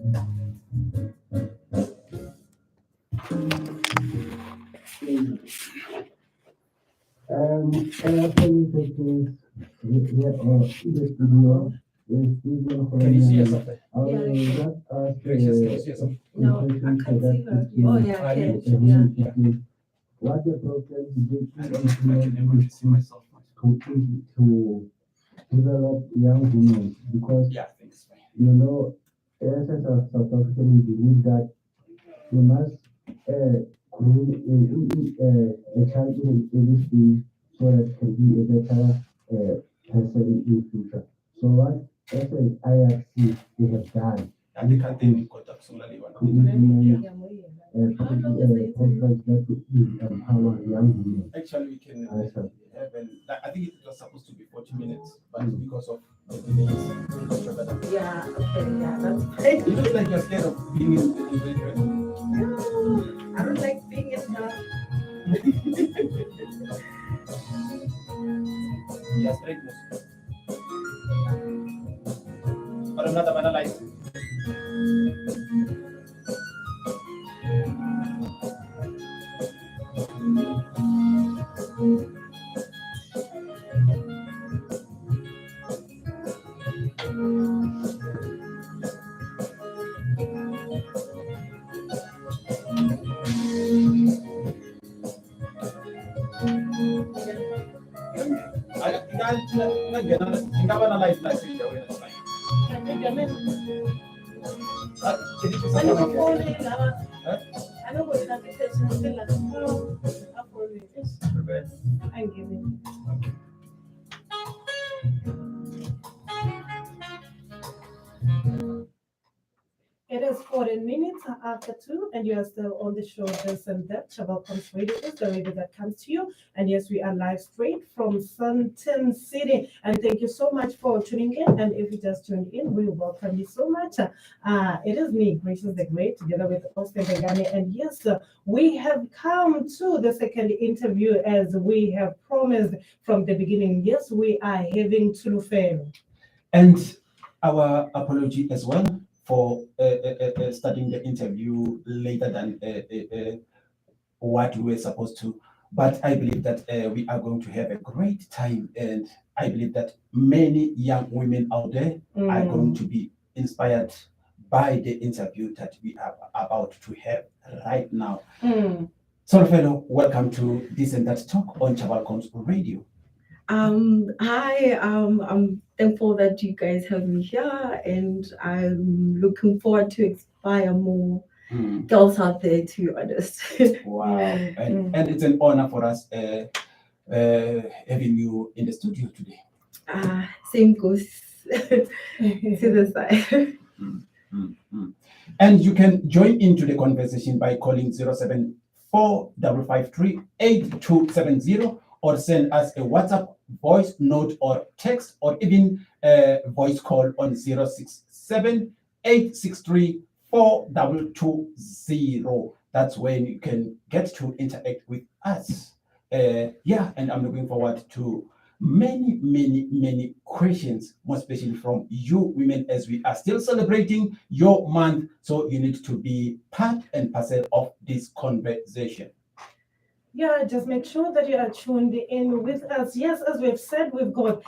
Can you see yourself there? Gracious, can you see yourself? No, I can't see her. Oh, yeah, I can. Yeah. What the problem I don't know if I can able to see myself. to develop young women because Yeah, I think it's fine. as a South African, we believe that we must groom a child in early stage so that it can be a better person in the future. So what as an IRC they have done I think I think got up sooner to implement How long is the programs that will empower young women. Actually, we can Yes, sir. have I think it was supposed to be 40 minutes, but because of the delays, we got to better. Yeah, okay, yeah, that's fine. You look like you're scared of being in the No, I don't like being in the. Yeah, straight nose. But another banana light. I'm giving. It is 14 minutes after 2, and you are still on the show This and That. Shabal Comes Radio is the radio that comes to you. And yes, we are live straight from Sunton City. And thank you so much for tuning in. And if you just tuned in, we welcome you so much. It is me, Gracious the Great, together with Austin Ringani. And yes, we have come to the second interview as we have promised from the beginning. Yes, we are having Tsholofelo. And our apology as well for starting the interview later than what we were supposed to. But I believe that we are going to have a great time, and I believe that many young women out there are going to be inspired by the interview that we are about to have right now. Tsholofelo, welcome to This and That Talk on Chabalcom's Radio. Hi, I'm thankful that you guys have me here, and I'm looking forward to inspire more girls out there, to be honest. Wow. And it's an honor for us having you in the studio today. Same goes to the side. And you can join into the conversation by calling 074-553-8270 or send us a WhatsApp voice note or text or even a voice call on 067-863-4220. That's when you can get to interact with us. And I'm looking forward to many questions, more especially from you women, as we are still celebrating your month. So you need to be part and parcel of this conversation. Yeah, just make sure that you are tuned in with us. Yes, as we've said, we've got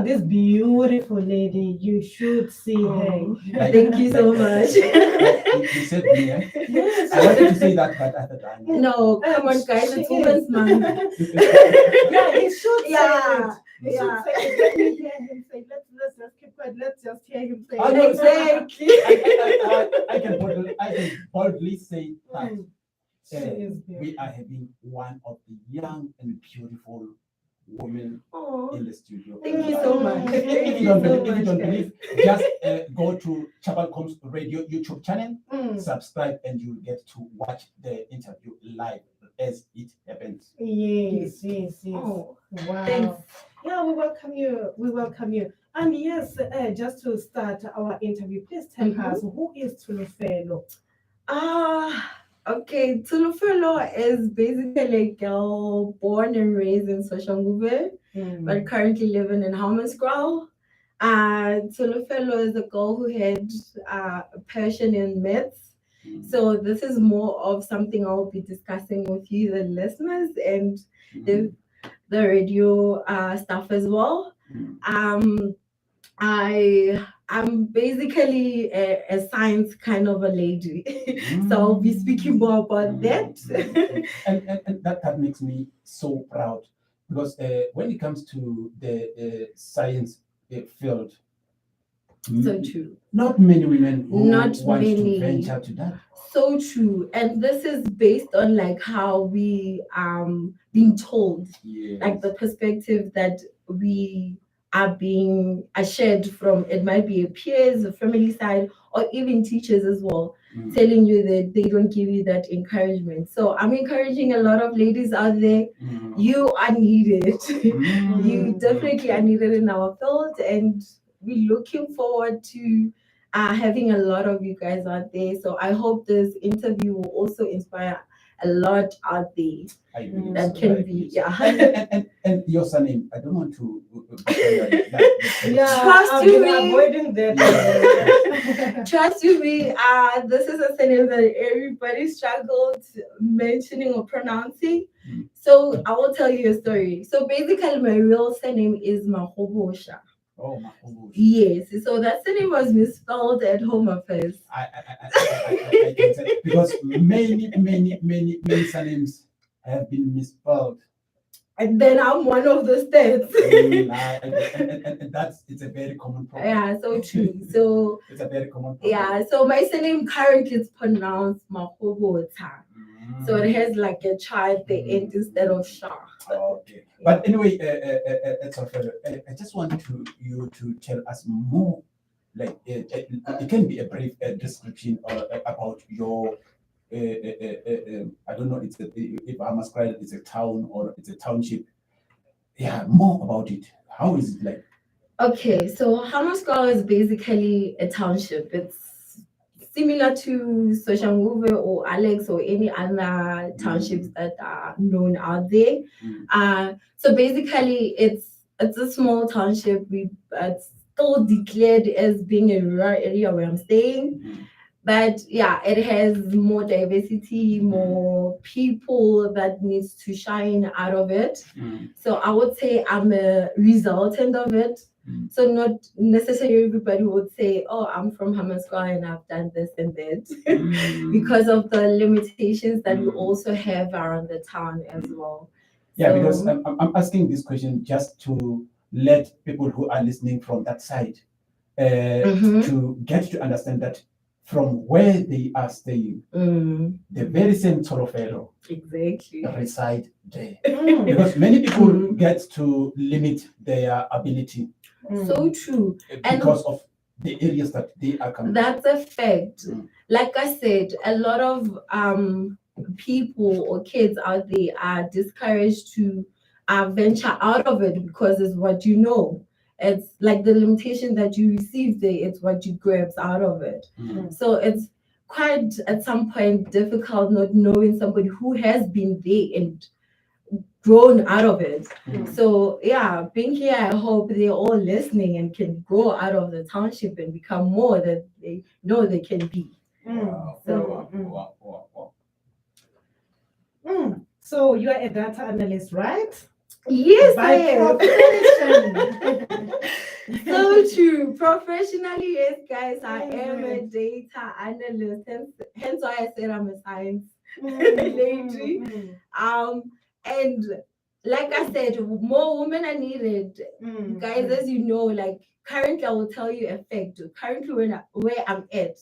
this beautiful lady. You should see her. Thank you so much. You said me, eh? Yes. I wanted to say that, but I thought I know. No, come on, guys, it's Women's Month. Yeah, he should Yeah. say it. He should say it. Let me hear him say. Let's just keep quiet. Let's just hear him say. I know, Exactly. I can boldly say that. She is We are having one of the young and beautiful women Oh, in the studio. thank you so much. If you don't believe, just go to Chabalcom's Radio YouTube channel, subscribe, and you'll get to watch the interview live as it happens. Yes. Oh, Wow. thanks. Yeah, we welcome you. And yes, just to start our interview, please tell us who is Tsholofelo. Okay, Tsholofelo is basically a girl born and raised in Soshanguve, but currently living in Hammanskraal. Tsholofelo is a girl who had a passion in maths. So this is more of something I'll be discussing with you, the listeners, and the the radio stuff as well. Um, I'm basically a science kind of a lady, so I'll be speaking more about that. And that makes me so proud because when it comes to the science field, So true. not many women who Not want to many. venture to that. So true, and this is based on like how we being told, Yes. like the perspective that we are being shared from. It might be a peers, a family side, or even teachers as well, telling you that they don't give you that encouragement. So I'm encouraging a lot of ladies out there. You are needed. You definitely are needed in our field, and we're looking forward to having a lot of you guys out there. So I hope this interview will also inspire a lot out there. I believe That so, can I be, believe so. yeah. And your surname, I don't want to Yeah, Trust I've you been me. avoiding that. Trust you me, this is a surname that everybody struggled mentioning or pronouncing. So I will tell you a story. So basically, my real surname is Mahobotsha. Oh, Mahobotsha. Yes, so that surname was misspelled at Home Affairs. I can say because many surnames have been misspelled. And then I'm one of the states. And that's it's a very common problem. Yeah, so true. So it's a very common problem. yeah, so my surname currently is pronounced Mahobotsha. So it has like a child at the end instead of Shah. Okay. But anyway, Tsholofelo, I just want you to tell us more. Like it can be a brief description about your. I don't know. If I must cry, it's a town or it's a township. Yeah, more about it. How is it like? Okay, so Hammarskraal is basically a township. It's similar to Soshanguve or Alex or any other townships that are known out there. So basically, it's a small township. It's still declared as being a rural area where I'm staying. But yeah, it has more diversity, more people that needs to shine out of it. So I would say I'm a resultant of it. So not necessarily everybody would say, "Oh, I'm from Hammarskraal and I've done this and that," because of the limitations that we also have around the town as well. Yeah, So- because I'm asking this question just to let people who are listening from that side to get to understand that from where they are staying, the very same Tsholofelo Exactly. reside there. Because many people get to limit their ability So true. because of the areas that they are coming. That's a fact. Like I said, a lot of people or kids out there are discouraged to venture out of it because it's what you know. It's like the limitation that you receive there, it's what you grabs out of it. So it's quite at some point difficult not knowing somebody who has been there and grown out of it. So yeah, being here, I hope they're all listening and can grow out of the township and become more that they know they can be. So you are a data analyst, right? Yes, By I am. profession. So true. Professionally, yes, guys, I am a data analyst. Hence why I said I'm a science lady. And like I said, more women are needed. Guys, as you know, like currently I will tell you a fact. Currently where I'm at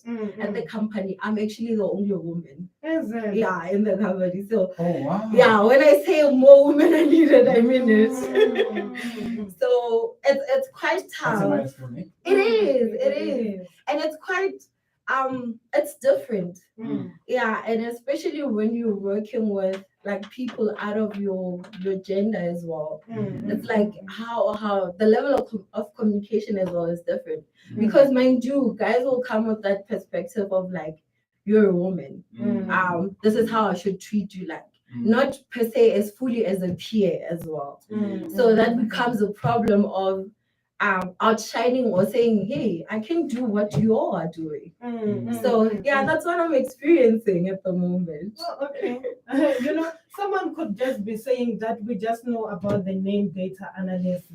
the company, I'm actually the only woman. Is it? Yeah, in the company. So Oh wow. yeah, when I say more women are needed, I mean it. So it's quite That's a tough. milestone, eh? It is. And it's quite it's different. Yeah, and especially when you're working with like people out of your gender as well. It's like how the level of communication as well is different. Because mind you, guys will come with that perspective of like you're a woman. This is how I should treat you, like not per se as fully as a peer as well. So that becomes a problem of outshining or saying, hey, I can do what you all are doing. Mm, So mm, yeah, mm. that's what I'm experiencing at the moment. Oh, okay. Someone could just be saying that we just know about the name data analyst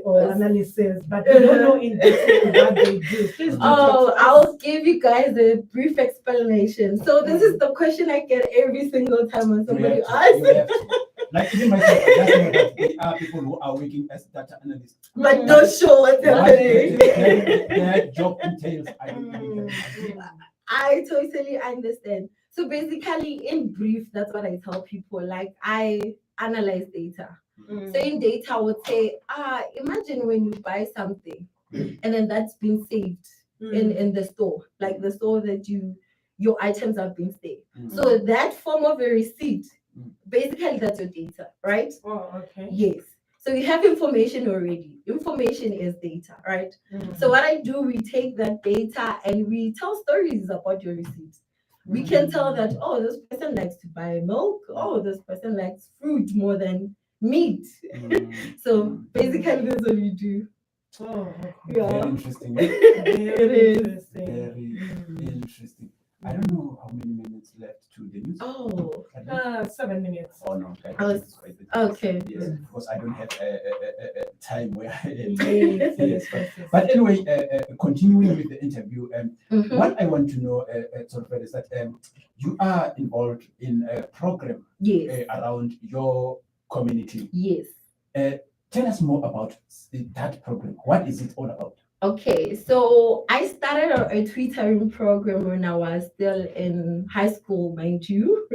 or Yes. analysis, but we don't know in detail what they do. Please do talk Oh, to us. I'll give you guys a brief explanation. So this is the question I get every single time when somebody You asks. have to. Like even myself, I just know that there are people who are working as data analysts. But not sure what's What happening. their job entails, I don't even know. I totally understand. So basically, in brief, that's what I tell people. Like I analyze data. Mm. So in data, I would say, imagine when you buy something and then that's been saved in the store, like the store that your items have been saved. So that form of a receipt, basically that's your data, right? Oh, okay. Yes. So you have information already. Information is data, right? So what I do, we take that data and we tell stories about your receipts. We can tell that, oh, this person likes to buy milk. Oh, this person likes fruit more than meat. So basically, that's what we do. Oh, okay. Yeah. Very interesting. Very interesting. Very interesting. I don't know how many minutes left to the news. Oh, 7 minutes. Oh no, I Oh, think it's quite okay. Yes, because I don't have a time where Yes, yes, yes. But anyway, continuing with the interview, Mhm. what I want to know, Tsholofelo, is that you are involved in a program Yes. around your community. Yes. Tell us more about that program. What is it all about? Okay, so I started a tutoring program when I was still in high school, mind you.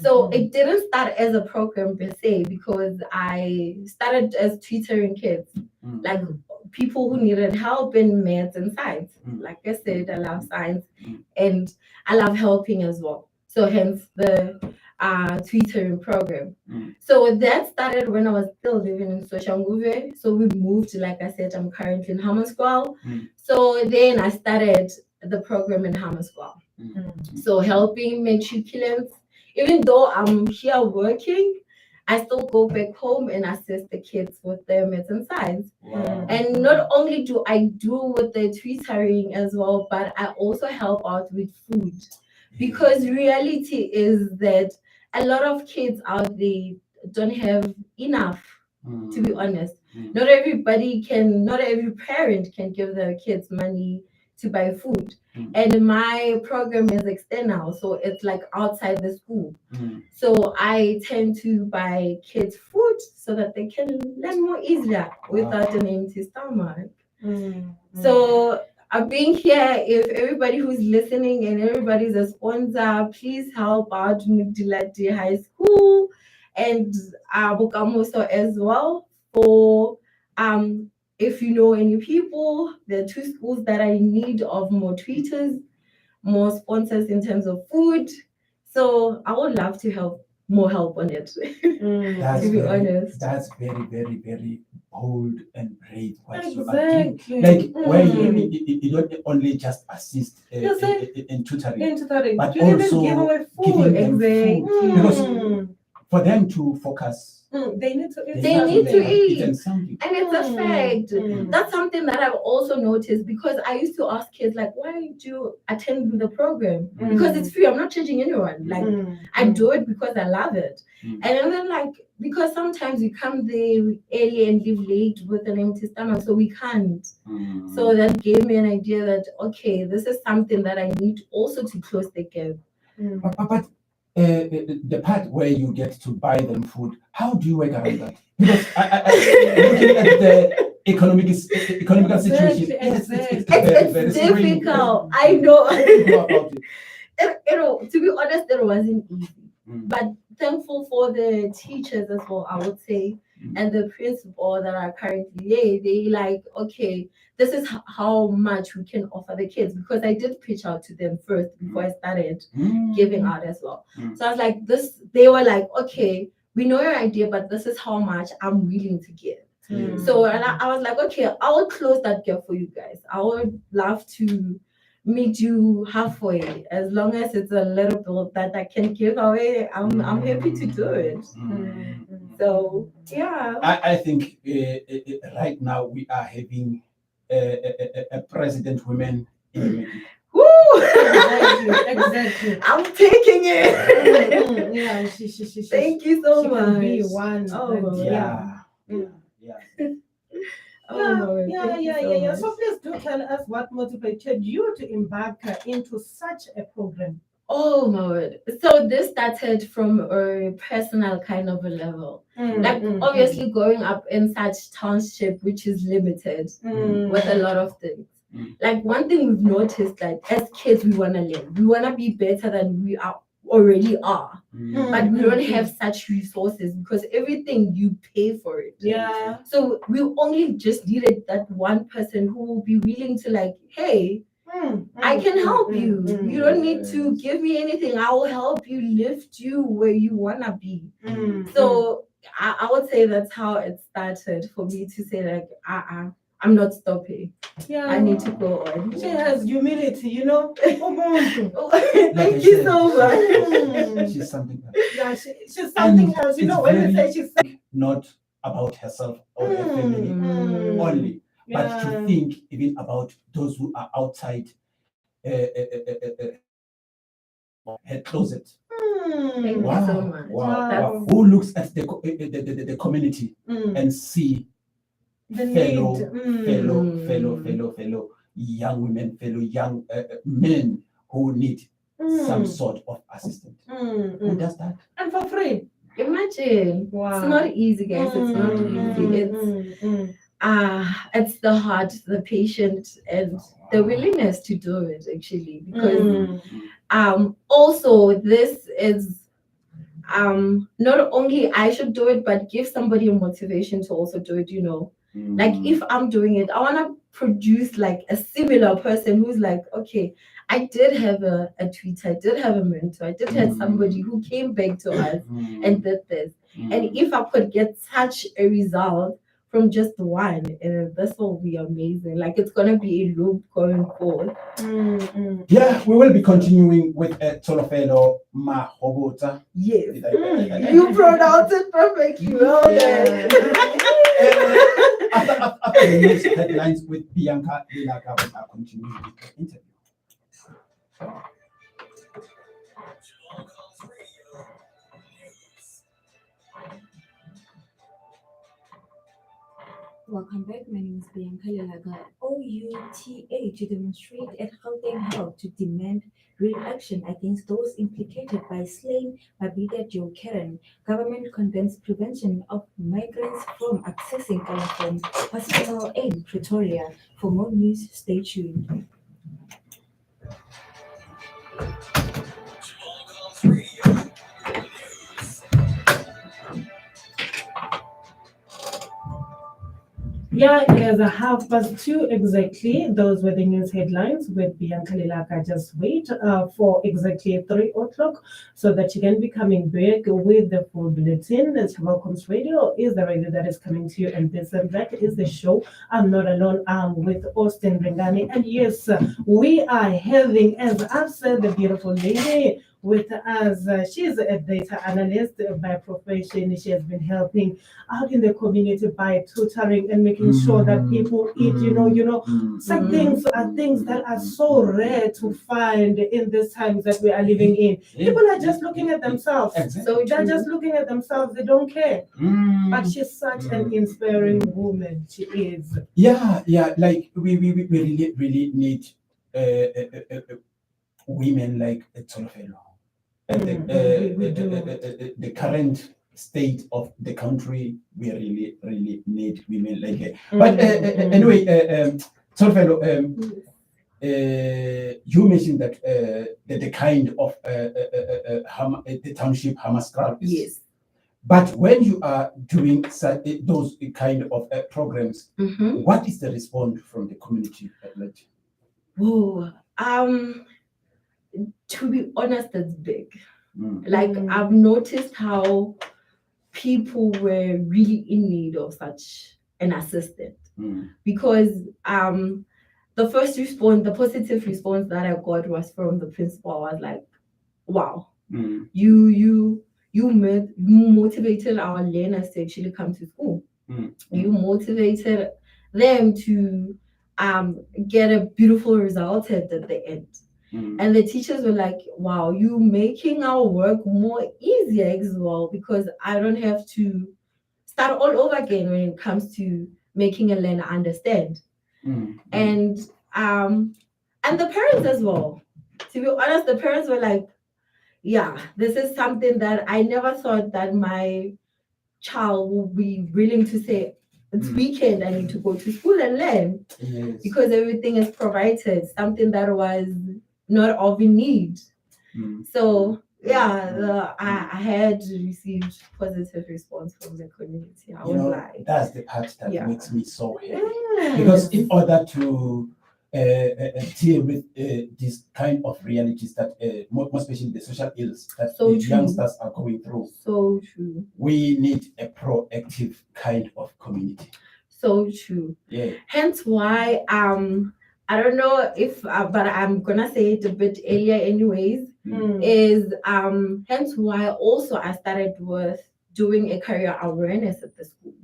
So it didn't start as a program per se because I started as tutoring kids, like people who needed help in maths and science. Like I said, I love science and I love helping as well. So hence the tutoring program. So that started when I was still living in Soshanguve. So we moved, like I said, I'm currently in Hammerskwal. So then I started the program in Hammerskwal. So helping matriculants, even though I'm here working, I still go back home and assist the kids with their maths and science. Wow. And not only do I do with the tutoring as well, but I also help out with food. Because reality is that a lot of kids out there don't have enough, to be honest. Not every parent can give their kids money to buy food. And my program is external, so it's like outside the school. So I tend to buy kids food so that they can learn more easier without an empty stomach. So being here, if everybody who's listening and everybody's a sponsor, please help out Mugdilati High School and Bukamoso as well. For if you know any people, there are 2 schools that are in need of more tutors, more sponsors in terms of food. So I would love to help more help on it. That's To be very, honest. that's very, very, very bold and brave what you are doing. Exactly. Like where you don't only just assist Yes, in tutoring, In tutoring, but you even also give away giving food. them Exactly. food. Because for them to focus, They need to eat. They need to something. eat. and something. And it's a fact. Mm. That's something that I've also noticed because I used to ask kids like, why do you attend the program? Because it's free. I'm not charging anyone. Like I do it because I love it. And then like because sometimes we come there early and leave late with an empty stomach, so we can't. So that gave me an idea that okay, this is something that I need also to close the gap. But the part where you get to buy them food, how do you work around that? Because looking at the economical situation, yes, Exactly. It's very difficult. strange. I know. How do you go about it? To be honest, it wasn't easy. But thankful for the teachers as well, I would say, and the principal that are currently there. They like, okay, this is how much we can offer the kids because I did pitch out to them first before I started giving out as well. So I was like, this. They were like, okay, we know your idea, but this is how much I'm willing to give. So and I was like, okay, I will close that gap for you guys. I would love to meet you halfway as long as it's a little bit that I can give away. I'm happy to do it. So yeah. I think right now we are having a president women in the making. Woo! Exactly. I'm taking it. Yeah, Thank you so she much. can be one. Oh, and, Yeah. Mm. Yeah. Oh, Lord, thank you so much. So please do tell us what motivated you to embark into such a program. Oh my word. So this started from a personal kind of a level. Like obviously growing up in such township which is limited with a lot of things. Like one thing we've noticed, like as kids we wanna learn. We wanna be better than we already are. But we don't have such resources because everything you pay for it. Yeah. So we only just needed that one person who will be willing to like, hey, I can help you. You don't need to give me anything. I will help you lift you where you wanna be. So I would say that's how it started for me to say like, I'm not stopping. Yeah. I need to go on. She has humility, you know. Thank you so much. She's something else. Yeah, she's something And else. You it's know, when we very- say she's Not about herself or her family only, but to think even about those who are outside her closet. Thank you Wow, so much. wow. Who looks at the community and see the fellow, need. fellow young women, fellow young men who need some sort of assistance. Who does that? And for free. Imagine. Wow. It's not easy, guys. It's not easy. It's the heart, the patient, and the willingness to do it actually. Because also this is not only I should do it, but give somebody a motivation to also do it, you know. Like if I'm doing it, I want to produce like a similar person who's like, okay, I did have a tweet, I did have a mentor, I did have somebody who came back to us and did this. And if I could get such a result from just one, this will be amazing. Like it's gonna be a loop going forward. Yeah, we will be continuing with Tsholofelo Mahobotsha. Yes. You pronounced it perfectly well. After the news headlines with Bianca Lilaka, we are continuing with the interview. Welcome back. My name is Bianca Lelaga, OUTA, to demonstrate at Gauteng Health to demand real action against those implicated by slaying Babita Joe Karen. Government condemns prevention of migrants from accessing California Hospital in Pretoria. For more news, stay tuned. Yeah, it is 2:30 exactly. Those were the news headlines with Bianca Lilaka. Just wait for exactly 3 o'clock so that you can be coming back with the full bulletin. That's Welcomes Radio is the radio that is coming to you, and this and that is the show. I'm not alone. I'm with Austin Ringani, and yes, we are having, as I've said, the beautiful lady with us. She's a data analyst by profession. She has been helping out in the community by tutoring and making sure that people eat, some things are things that are so rare to find in these times that we are living in. People are just looking at themselves. So they're just looking at themselves, they don't care. But she's such an inspiring woman. She is. Yeah, like we really need women like Tsholofelo. And the current state of the country, we really need women like her. But anyway, Tsholofelo, you mentioned that the kind of the township Hammanskraal is. Yes. But when you are doing those kind of programs, what is the response from the community? Oh, to be honest, that's big. Like I've noticed how people were really in need of such an assistant because the first response, the positive response that I got was from the principal. I was like, wow, you motivated our learners to actually come to school. You motivated them to get a beautiful result at the end. And the teachers were like, wow, you making our work more easier as well, because I don't have to start all over again when it comes to making a learner understand. And the parents as well. To be honest, the parents were like, yeah, this is something that I never thought that my child will be willing to say, it's weekend, I need to go to school and learn. Yes. Because everything is provided, something that was not of a need. So yeah, I had received positive response from the community. I was like, that's the part that makes me so happy. yes. Because in order to deal with this kind of realities that, more especially the social ills that So the true. youngsters are going through, So true. we need a proactive kind of community. So true. Yeah. Hence why I don't know if but I'm gonna say it a bit earlier anyways. Is hence why also I started with doing a career awareness at the school.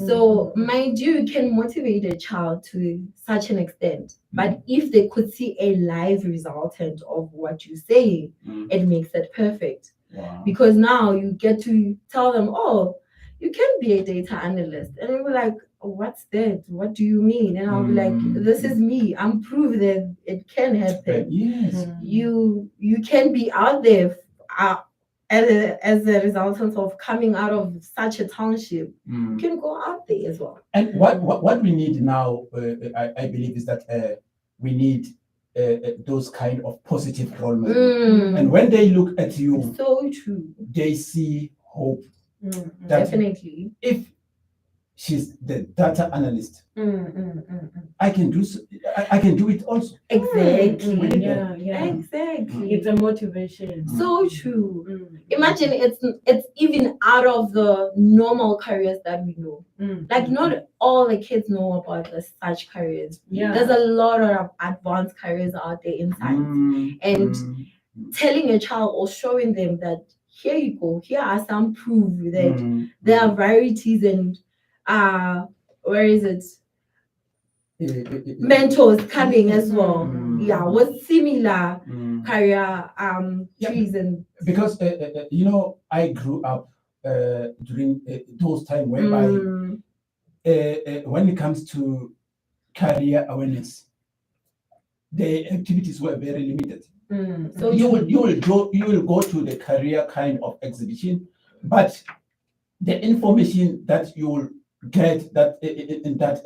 So mind you can motivate a child to such an extent, but if they could see a live resultant of what you say, it makes it perfect. Wow. Because now you get to tell them, oh, you can be a data analyst, and they were like, oh, what's that? What do you mean? And I'll be like, this is me. I'm proof that it can happen. Yes. You can be out there as a resultant of coming out of such a township. You can go out there as well. And what we need now, I believe, is that we need those kind of positive role models. And when they look at you, So true. they see hope. That Definitely. if she's the data analyst, I can do I can do it also. Exactly. Yeah. Exactly. It's a motivation. So true. Imagine it's even out of the normal careers that we know. Like not all the kids know about such careers. Yeah. There's a lot of advanced careers out there in science. And telling a child or showing them that here you go, here are some proof that there are varieties and where is it? Mentors coming as well. Yeah, with similar career trees and because I grew up during those times whereby when it comes to career awareness, the activities were very limited. So you will go to the career kind of exhibition, but the information that you will get that in that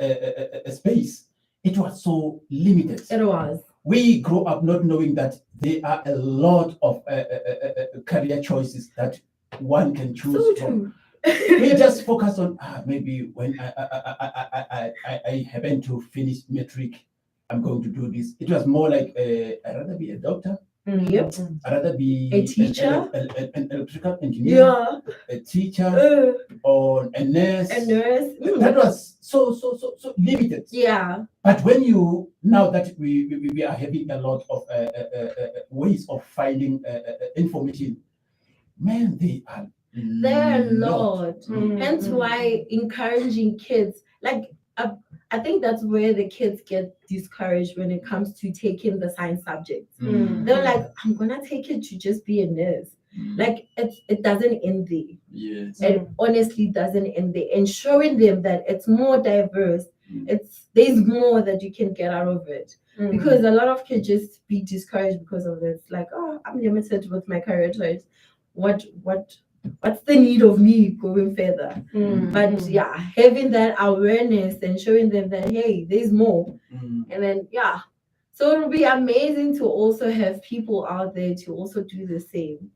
space, it was so limited. it was. We grew up not knowing that there are a lot of career choices that one can choose So from. true. We just focus on maybe when I happen to finish matric, I'm going to do this. It was more like I'd rather be a doctor. Yep. I'd rather be A teacher. an electrical engineer, Yeah. a teacher, or a nurse. A nurse. That was so limited. Yeah. But when you, now that we are having a lot of ways of finding information, man, There are a lot. Hence why encouraging kids, like I think that's where the kids get discouraged when it comes to taking the science subjects. They're like, I'm gonna take it to just be a nurse. Like it doesn't end there. Yes. It honestly doesn't end there. And showing them that it's more diverse. There's more that you can get out of it. Because a lot of kids just be discouraged because of this. Like, oh, I'm limited with my career choice. What's the need of me going further? But yeah, having that awareness and showing them that hey, there's more. And then so it'll be amazing to also have people out there to also do the same.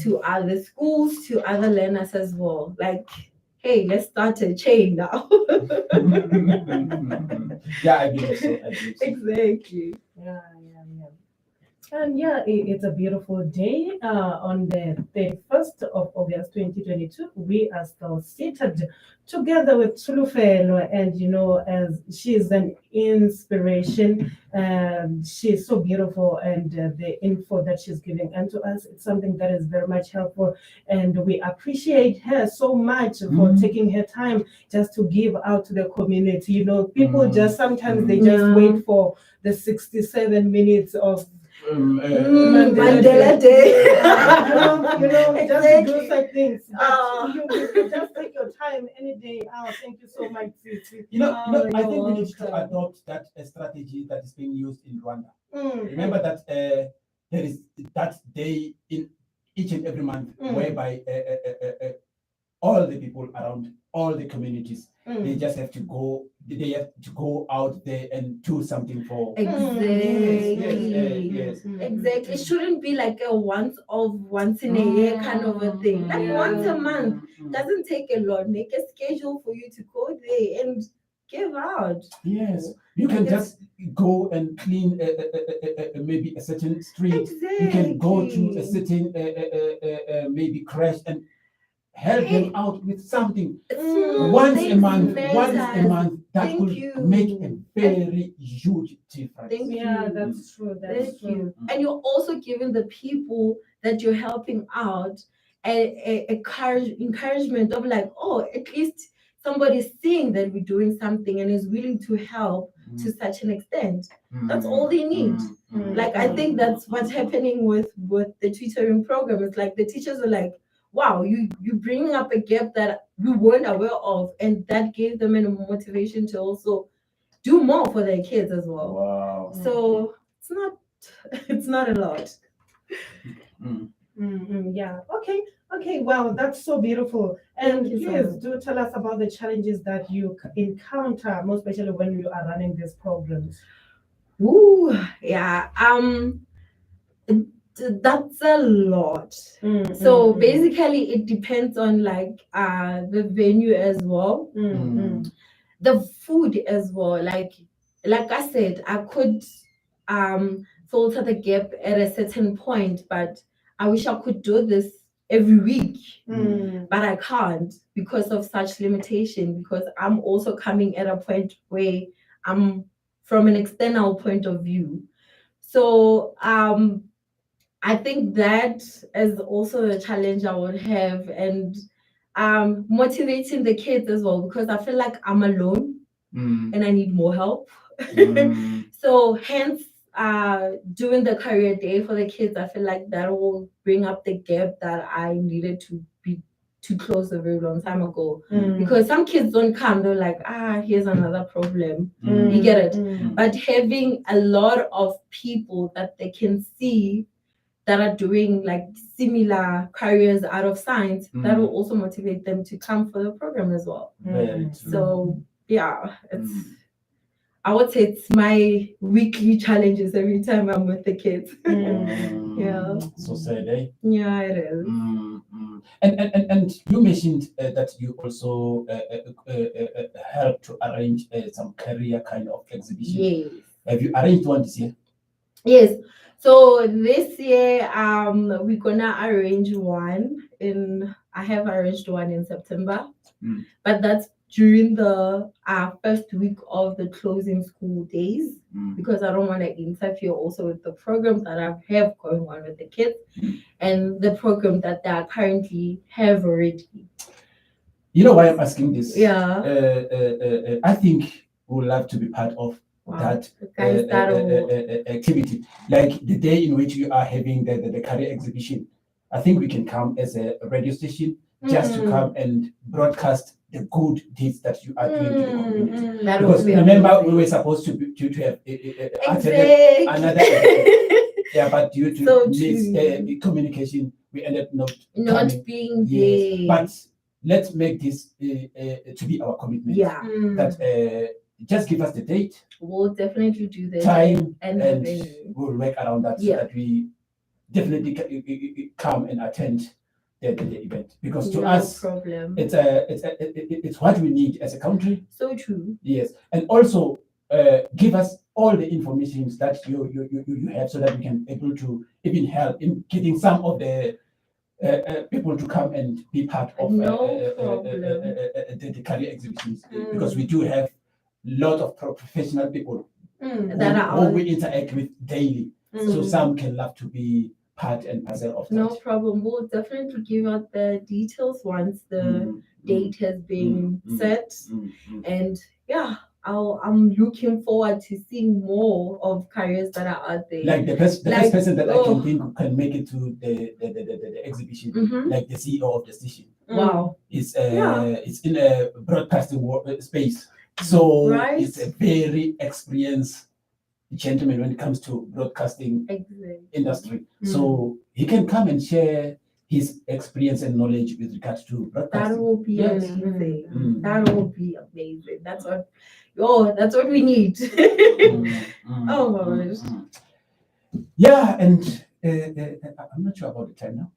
To other schools, to other learners as well. Like, hey, let's start a chain now. Yeah, I believe so. Exactly. Yeah. And yeah, it's a beautiful day. On the 31st of August 2022, we are still seated together with Tsholofelo. And you know, as she is an inspiration, she's so beautiful, and the info that she's giving unto us, it's something that is very much helpful. And we appreciate her so much for taking her time just to give out to the community. You know, people just sometimes they just Yeah. wait for the 67 minutes of Mandela Day. just to do Exactly. such things. But Oh. you just take your time any day. Oh, thank you so much, Sisi. I you're think we need to welcome. adopt that strategy that is being used in Rwanda. Mm, Remember that there is that day in each and every month whereby all the people around all the communities they just have to go. They have to go out there and do something for. Exactly. Yes. Exactly. It shouldn't be like a once in a year kind of a thing. Like Yeah. once a month. Doesn't take a lot. Make a schedule for you to go there and give out. Yes, you can just go and clean maybe a certain street. You can go to a certain maybe crash and help them out with something once a month. That Thank will you. make a very huge difference. Thank Yeah, you. that's true. That's Thank true. you. And you're also giving the people that you're helping out a encouragement of like, oh, at least somebody's seeing that we're doing something and is willing to help to such an extent. That's all they need. Like I think that's what's happening with the tutoring program. It's like the teachers are like, wow, you bringing up a gap that we weren't aware of, and that gave them a motivation to also do more for their kids as well. Wow. So it's not a lot. Yeah. Okay. Okay. Wow, that's so beautiful. And Thank you so please much. do tell us about the challenges that you encounter, most especially when you are running these programs. Ooh, yeah. That's a lot. So basically, it depends on like the venue as well, the food as well. Like I said, I could filter the gap at a certain point, but I wish I could do this every week. But I can't because of such limitation, because I'm also coming at a point where I'm from an external point of view. So I think that is also a challenge I would have, and motivating the kids as well, because I feel like I'm alone and I need more help. So hence doing the career day for the kids, I feel like that will bring up the gap that I needed to close a very long time ago. Because some kids don't come, they're like, here's another problem. You get it? But having a lot of people that they can see that are doing like similar careers out of science, that will also motivate them to come for the program as well. Very true. So yeah, it's I would say it's my weekly challenges every time I'm with the kids. Yeah. So sad, eh? Yeah, it is. And you mentioned that you also helped to arrange some career kind of exhibition. Yes. Have you arranged one this year? Yes. So this year, we're gonna arrange one I have arranged one in September, but that's during the first week of the closing school days, because I don't want to interfere also with the programs that I have going on with the kids and the program that they currently have already. You know why I'm asking this? Yeah. I think we would love to be part of that activity, like the day in which you are having the career exhibition. I think we can come as a radio station just to come and broadcast the good deeds that you are doing to the community. Because remember, we were supposed to have exactly. another yeah, but due to communication, we ended not coming. Being there. But let's make this to be our commitment. Yeah. That just give us the date. We'll definitely do the time and we'll work around that so that we definitely come and attend the event, because to us it's what we need as a country. So true. Yes, and also give us all the information that you have, so that we can able to even help in getting some of the people to come and be part of No problem. the career exhibitions, because we do have lot of professional people That are who out. we interact with daily. So some can love to be part and parcel of that. No problem. We'll definitely give out the details once the date has been set. And yeah, I'm looking forward to seeing more of careers that are out there. Like the best person that I can think can make it to the exhibition, Mhm. like the CEO of the station. Wow. It's Yeah. it's in a broadcasting space, so Right. it's a very experienced gentleman when it comes to broadcasting Exactly. industry. So he can come and share his experience and knowledge with regards to That broadcasting. will be Yes. amazing. Mm. That will be amazing. That's what we need. Oh my gosh. Yeah, and I'm not sure about the time now.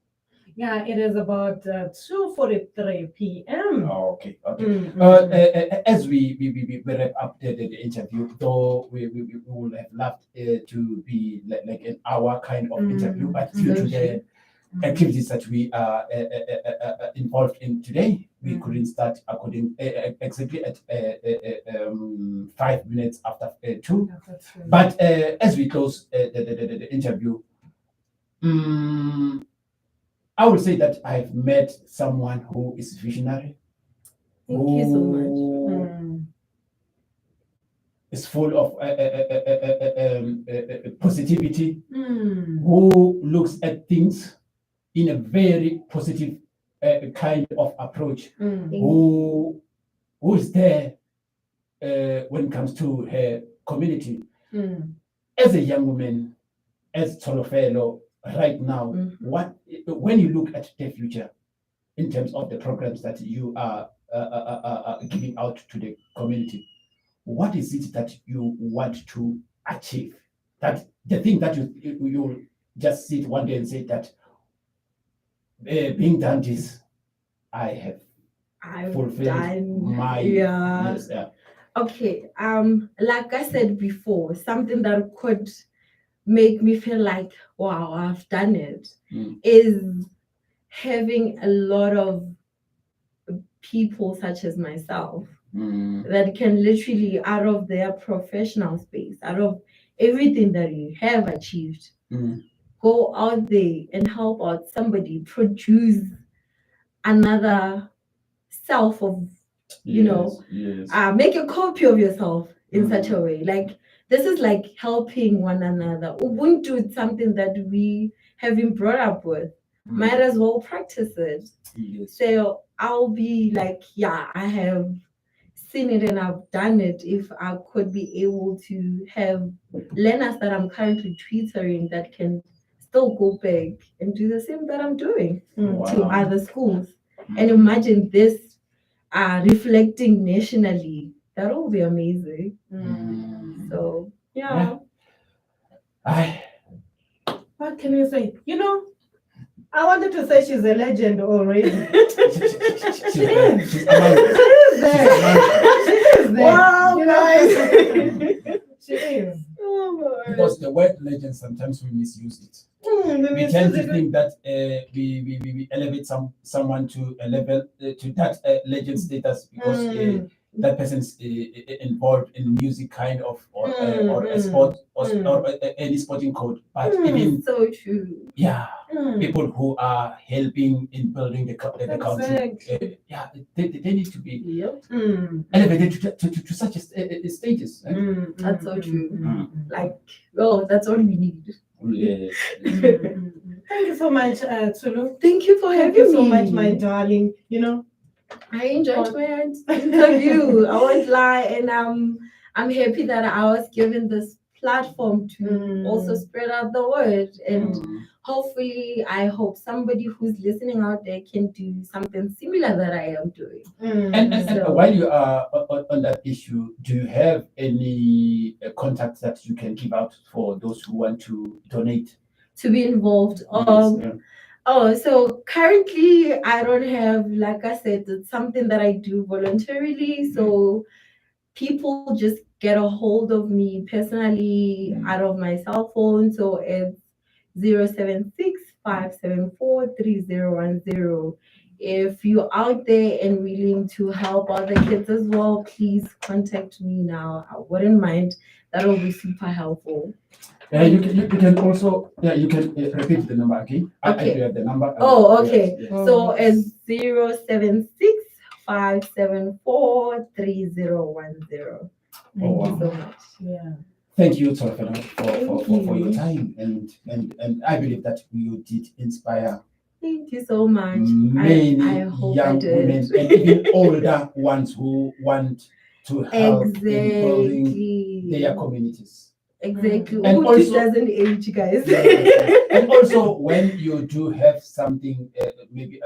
Yeah, it is about 2:43 p.m. Oh, okay. Mm, As we wrap up the interview, though we would have loved to be like an hour kind of interview, but due to the activities that we are involved in today, we couldn't start according exactly at 5 minutes after 2. Yeah, that's right. But as we close the interview, I would say that I've met someone who is visionary. Thank you so much. who Mm, is full of positivity, mm, who looks at things in a very positive kind of approach, mm, who is there when it comes to her community. mm. As a young woman, as Tsholofelo, right now, what when you look at the future in terms of the programs that you are giving out to the community, what is it that you want to achieve? That the thing that you just sit one day and say that being done this, I have I've fulfilled done my yeah. yes, yeah. Okay. Like I said before, something that could make me feel like, wow, I've done it, is having a lot of people such as myself that can literally, out of their professional space, out of everything that you have achieved, go out there and help out somebody produce another self of, make a copy of yourself in such a way. Like, this is like helping one another. Ubuntu is something that we have been brought up with. Might as well practice it. Yes. So I'll be like, yeah, I have seen it and I've done it. If I could be able to have learners that I'm currently tutoring that can still go back and do the same that I'm doing to other schools. And imagine this reflecting nationally. That will be amazing. So yeah. What can you say? I wanted to say she's a legend already. She's She is. she's among- She is there. Wow, guys. She is. Oh, because the word legend, sometimes we misuse it. We tend to think that we elevate someone to a level to that legend status because that person's involved in music kind of or a sport or any sporting code, but even so true. people who are helping in building the country, they need to be Yep. elevated to such a status. That's so true. Like, that's all we need. Yes. Thank you so much, Tsulu. Thank you for Thank having you so me. much, my darling. I enjoyed my interview. I won't lie, and I'm happy that I was given this platform to also spread out the word, and hopefully, I hope somebody who's listening out there can do something similar that I am doing. And while you are on that issue, do you have any contacts that you can give out for those who want to donate? To be involved. So currently I don't have, like I said, it's something that I do voluntarily. So people just get a hold of me personally out of my cell phone. So it's 076-574-3010. If you're out there and willing to help other kids as well, please contact me now. I wouldn't mind. That'll be super helpful. You can also you can repeat the number again. I Okay. do have the number. Oh, okay. Yes. So it's 076-574-3010. Thank you so much. Yeah. Thank you, Tsholofelo, for your you. time, and I believe that you did inspire Thank you so much. many I hope I young did. women and even older ones who want to help in building their Exactly. communities. Exactly. And Ubuntu also- doesn't age, guys. And also, when you do have something, maybe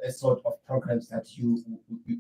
a sort of programs that you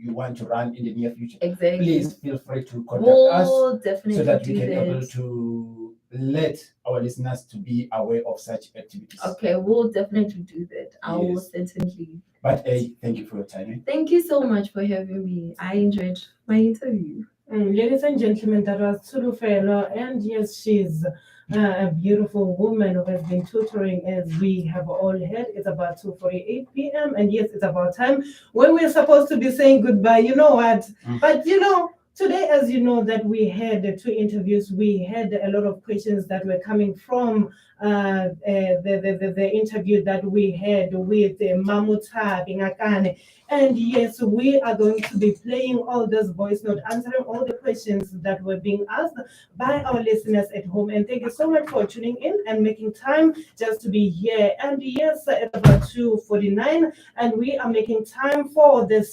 want to run in the near future, Exactly. please feel free to contact us We'll definitely so that we do can be able that. to let our listeners to be aware of such activities. Okay, we'll definitely do that. I will Yes. certainly. But thank you for your time. Thank you so much for having me. I enjoyed my interview. Ladies and gentlemen, that was Tsholofelo, and yes, she's a beautiful woman who has been tutoring, as we have all heard. It's about 2:48 p.m. and yes, it's about time when we're supposed to be saying goodbye. You know what? But today, as you know, that we had 2 interviews, we had a lot of questions that were coming from the interview that we had with Mahobotsha Bingakane. And yes, we are going to be playing all those voice notes, answering all the questions that were being asked by our listeners at home. And thank you so much for tuning in and making time just to be here. And yes, it's about 2:49, and we are making time for the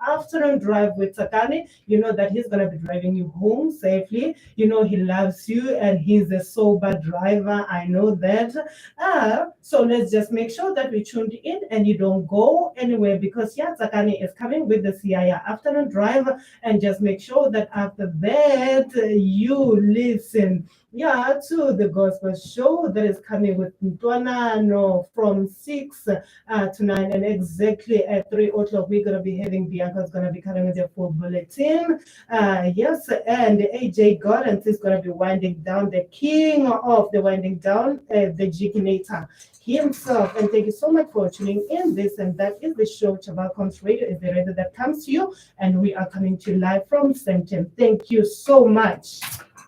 afternoon drive with Sakane. You know that he's gonna be driving you home safely. You know he loves you and he's a sober driver. I know that. So let's just make sure that we tuned in and you don't go anywhere, because Sakane is coming with the CIA afternoon drive, and just make sure that after that you listen to the gospel show that is coming with Ntwanano from 6 to 9, and exactly at 3 o'clock we're going to be having Bianca's going to be coming with the full bulletin. Yes, and AJ Gordon is going to be winding down, the king of the winding down, the Jiginator himself. And thank you so much for tuning in. This and that is the show. Chabalcom's Radio is the radio that comes to you, and we are coming to you live from Sanctum. Thank you so much.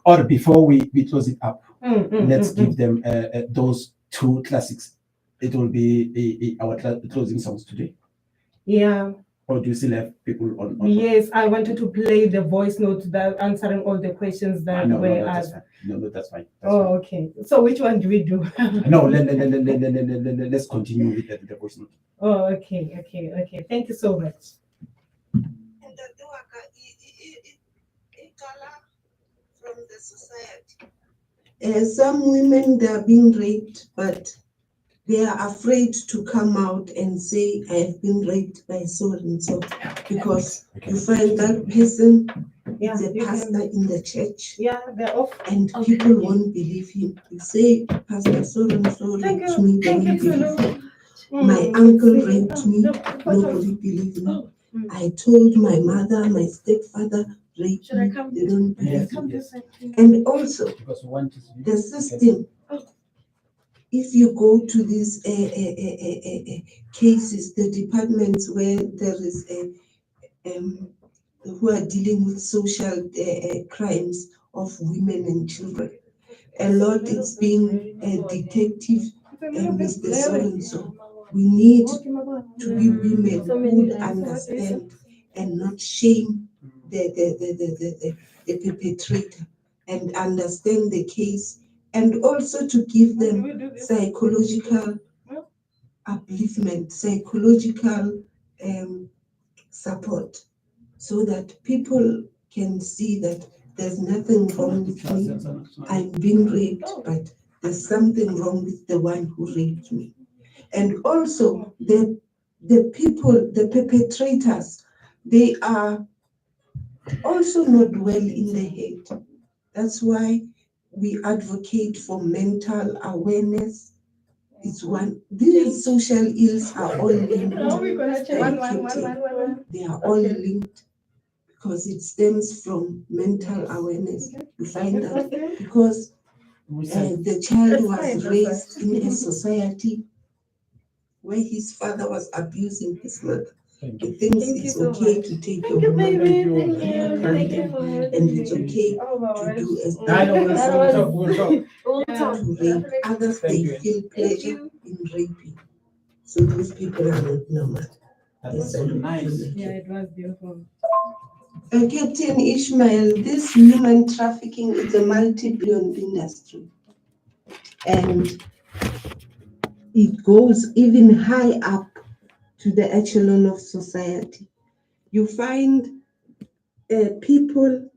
Or before we close it up, let's give them those two classics. It will be our closing songs today. Yeah. Or do you still have people on? Yes, I wanted to play the voice note that answering all the questions that were asked. No, that's fine. Okay. So which one do we do? No, let's continue with the voice note. Oh, okay. Thank you so much. From the society. Some women, they are being raped, but they are afraid to come out and say, I have been raped by so and so, because you find that person is a pastor in the church. Yeah, they're off. And people won't believe him. You say, Pastor so and so raped me, they won't believe him. My uncle raped me, nobody believed me. I told my mother, my stepfather raped me, they don't believe me. And also, the system, if you go to these cases, the departments where there is who are dealing with social crimes of women and children, a lot is being a detective, Mr. So-and-so. We need to be women who would understand and not shame the perpetrator, and understand the case, and also to give them psychological upliftment, psychological support, so that people can see that there's nothing wrong with me. I'm being raped, but there's something wrong with the one who raped me. And also the people, the perpetrators, they are also not well in the head. That's why we advocate for mental awareness. It's one. These social ills are all linked. They are all linked, because it stems from mental awareness. You find that because the child was raised in a society where his father was abusing his mother. He thinks Thank you it's so okay much. to take Thank your you, woman baby. and Thank you for and it's okay Oh, to do as I know we'll That talk, we'll talk. We'll Yeah. talk. to rape. Others Thank they you. feel Thank pleasure you. in raping. So those people are not normal. That was so nice. Yeah, it was beautiful. Captain Ishmael, this human trafficking is a multi-billion industry. And it goes even high up to the echelon of society. You find people